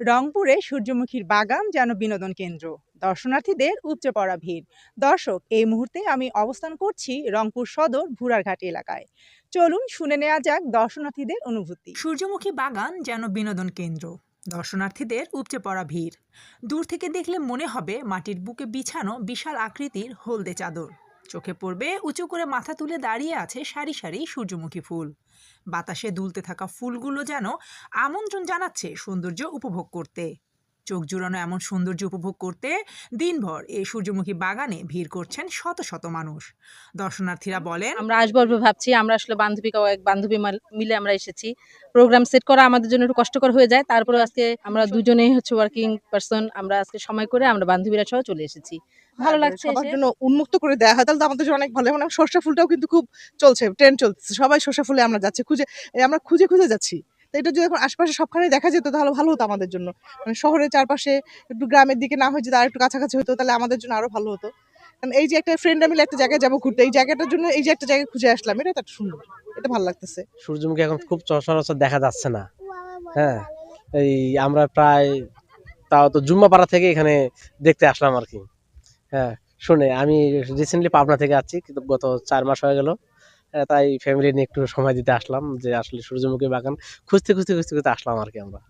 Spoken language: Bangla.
রংপুরে সূর্যমুখীর বাগান যেন বিনোদন কেন্দ্র, দর্শনার্থীদের উপচে পড়া ভিড়। দর্শক, এই মুহূর্তে আমি অবস্থান করছি রংপুর সদর ভুরারঘাট এলাকায়। চলুন শুনে নেওয়া যাক দর্শনার্থীদের অনুভূতি। সূর্যমুখী বাগান যেন বিনোদন কেন্দ্র, দর্শনার্থীদের উপচে পড়া ভিড়। দূর থেকে দেখলে মনে হবে মাটির বুকে বিছানো বিশাল আকৃতির হলদে চাদর। চোখে পড়বে উঁচু করে মাথা তুলে দাঁড়িয়ে আছে সারি সারি সূর্যমুখী ফুল। বাতাসে দুলতে থাকা ফুলগুলো যেন আমন্ত্রণ জানাচ্ছে সৌন্দর্য উপভোগ করতে। চোখ জুড়ানো এমন সৌন্দর্য উপভোগ করতে দিনভর এই সূর্যমুখী বাগানে ভিড় করছেন শত শত মানুষ। দর্শনার্থীরা বলেন, আমরা আসবো আসবো ভাবছি। আমরা আসলে বান্ধবী কয়েক বান্ধবী মিলে আমরা এসেছি। প্রোগ্রাম সেট করা আমাদের জন্য একটু কষ্টকর হয়ে যায়। তারপরেও আজকে আমরা দুজনেই হচ্ছে ওয়ার্কিং পারসন। আমরা আজকে সময় করে আমরা বান্ধবীরা সহ চলে এসেছি। ভালো লাগছে সবার এসে। জন্য উন্মুক্ত করে দেয়া হয় তাহলে তো আমাদের জন্য অনেক ভালো। এখন সরষা ফুলটাও কিন্তু খুব চলছে, ট্রেন্ড চলতেছে। সবাই সরষা ফুলে আমরা যাচ্ছি আমরা খুঁজে যাচ্ছি। তো এটা যদি এখন আশপাশে সবখানেই দেখা যেত তাহলে ভালো হতো আমাদের জন্য। মানে শহরের চারপাশে একটু গ্রামের দিকে না হয়ে যদি আরেকটু কাছাকাছি হতো তাহলে আমাদের জন্য আরো ভালো হতো। কারণ এই যে একটা ফ্রেন্ডরা মিলে একটা জায়গায় যাবো ঘুরতে, এই জায়গাটার জন্য এই যে একটা জায়গায় খুঁজে আসলাম, এটা তো একটা সুন্দর। এটা ভালো লাগতেছে। সূর্যমুখী এখন খুব সচরাচর দেখা যাচ্ছে না। হ্যাঁ, এই আমরা প্রায় তাও তো জুম্মাপাড়া থেকে এখানে দেখতে আসলাম আর কি। হ্যাঁ, শুনে আমি রিসেন্টলি পাবনা থেকে আসছি, কিন্তু গত 4 মাস হয়ে গেল। তাই ফ্যামিলি নিয়ে একটু সময় দিতে আসলাম, যে আসলে সূর্যমুখী বাগান খুঁজতে আসলাম আর কি আমরা।